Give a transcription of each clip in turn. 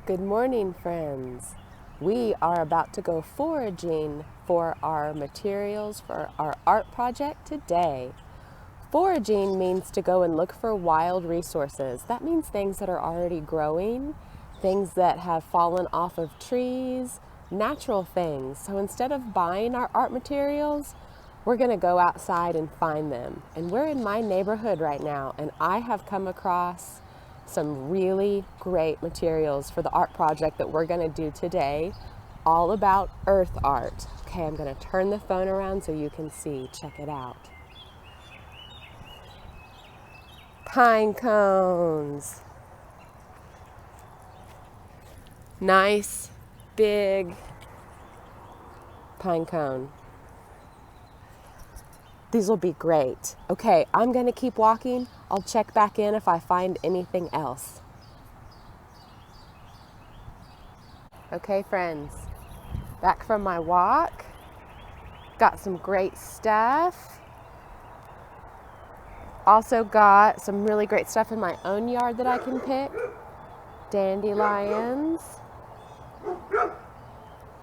Good morning, friends. We are about to go foraging for our materials for our art project today. Foraging means to go and look for wild resources. That means things that are already growing, things that have fallen off of trees, natural things. So instead of buying our art materials, we're going to go outside and find them. And we're in my neighborhood right now, and I have come across some really great materials for the art project that we're going to do today, all about earth art. Okay, I'm going to turn the phone around so you can see. Check it out. Pine cones. Nice, big pine cone. These will be great. Okay, I'm going to keep walking. I'll check back in if I find anything else. Okay, friends, back from my walk. Got some great stuff. Also got some really great stuff in my own yard that I can pick. Dandelions.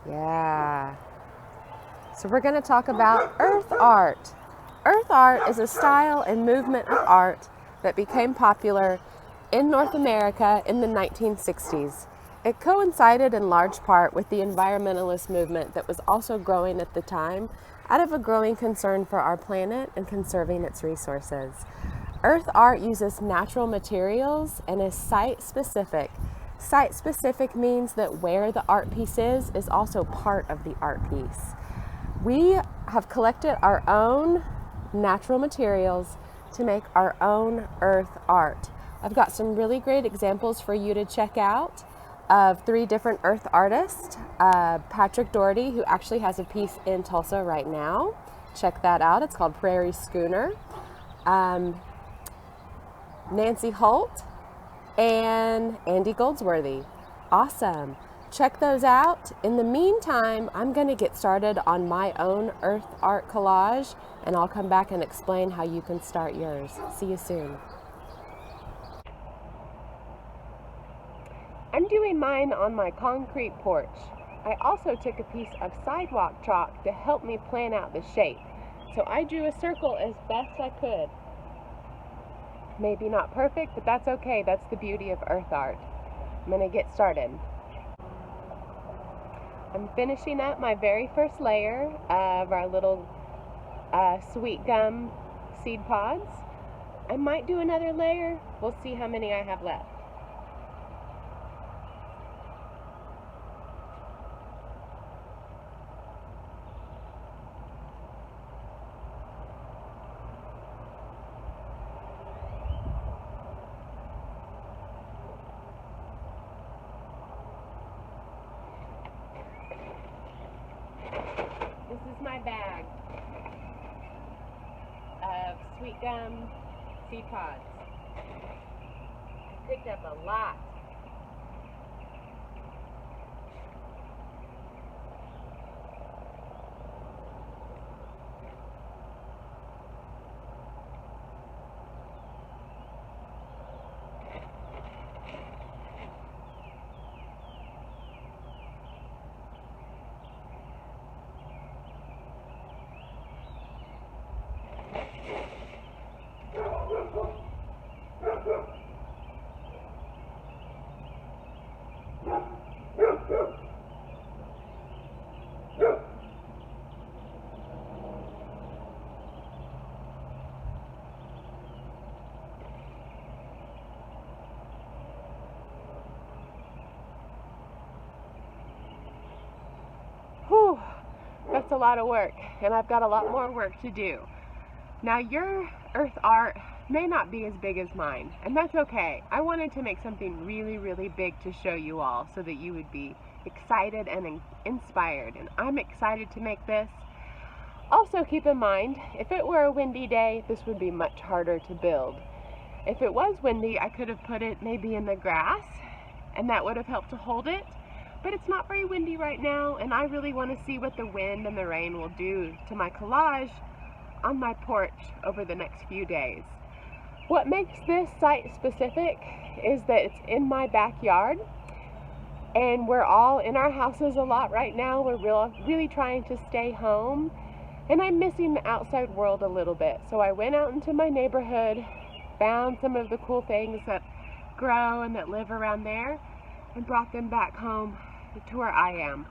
Yeah. So we're going to talk about earth art. Earth art is a style and movement of art that became popular in North America in the 1960s. It coincided in large part with the environmentalist movement that was also growing at the time out of a growing concern for our planet and conserving its resources. Earth art uses natural materials and is site-specific. Site-specific means that where the art piece is also part of the art piece. We have collected our own natural materials to make our own earth art. I've got some really great examples for you to check out of 3 different earth artists. Patrick Doherty, who actually has a piece in Tulsa right now. Check that out. It's called Prairie Schooner. Nancy Holt and Andy Goldsworthy. Awesome. Check those out. In the meantime, I'm going to get started on my own earth art collage, and I'll come back and explain how you can start yours. See you soon. I'm doing mine on my concrete porch. I also took a piece of sidewalk chalk to help me plan out the shape. So I drew a circle as best I could. Maybe not perfect, but that's okay. That's the beauty of earth art. I'm going to get started. I'm finishing up my very first layer of our little sweet gum seed pods. I might do another layer. We'll see how many I have left. This is my bag of sweet gum seed pods. I picked up a lot. Whew, that's a lot of work, and I've got a lot more work to do. Now, your earth art may not be as big as mine, and that's okay. I wanted to make something really, really big to show you all so that you would be excited and inspired, and I'm excited to make this. Also, keep in mind, if it were a windy day, this would be much harder to build. If it was windy, I could have put it maybe in the grass, and that would have helped to hold it. But it's not very windy right now, and I really want to see what the wind and the rain will do to my collage on my porch over the next few days. What makes this site specific is that it's in my backyard. And we're all in our houses a lot right now. We're really trying to stay home. And I'm missing the outside world a little bit. So I went out into my neighborhood, found some of the cool things that grow and that live around there, and brought them back home to where I am.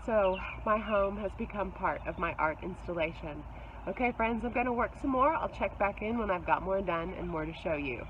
So my home has become part of my art installation. Okay, friends, I'm going to work some more. I'll check back in when I've got more done and more to show you.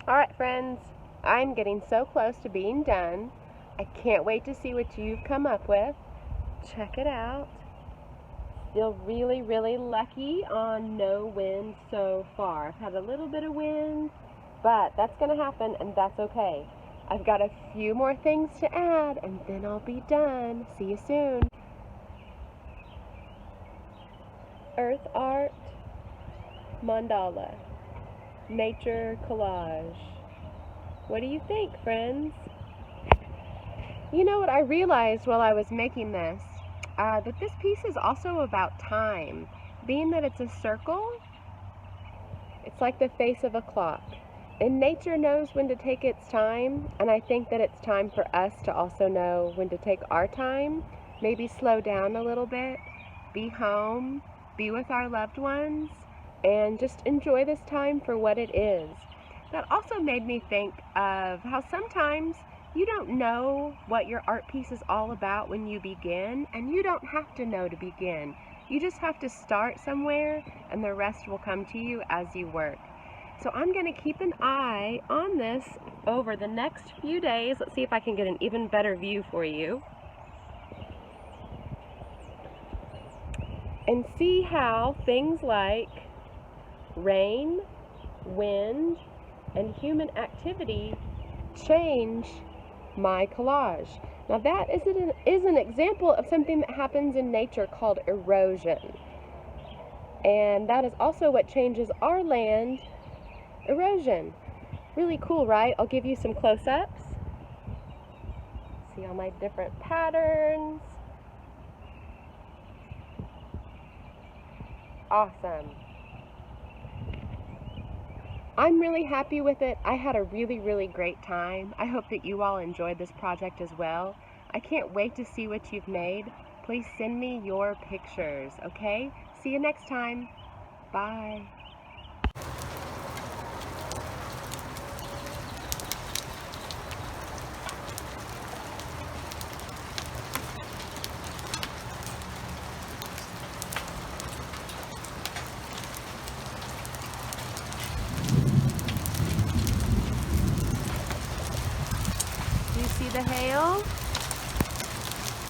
Alright friends, I'm getting so close to being done. I can't wait to see what you've come up with. Check it out. Feel really lucky on no wind so far. I've had a little bit of wind, but that's going to happen and that's okay. I've got a few more things to add and then I'll be done. See you soon. Earth art, mandala. Nature collage. What do you think, friends? You know what I realized while I was making this? That this piece is also about time. Being that it's a circle, it's like the face of a clock. And nature knows when to take its time, and I think that it's time for us to also know when to take our time. Maybe slow down a little bit, be home, be with our loved ones, and just enjoy this time for what it is. That also made me think of how sometimes you don't know what your art piece is all about when you begin, and you don't have to know to begin. You just have to start somewhere, and the rest will come to you as you work. So I'm going to keep an eye on this over the next few days. Let's see if I can get an even better view for you. And see how things like rain, wind, and human activity change my collage. Now that is an example of something that happens in nature called erosion. And that is also what changes our land, erosion. Really cool, right? I'll give you some close-ups. See all my different patterns. Awesome. I'm really happy with it. I had a really great time. I hope that you all enjoyed this project as well. I can't wait to see what you've made. Please send me your pictures, okay? See you next time. Bye. Do you see the hail?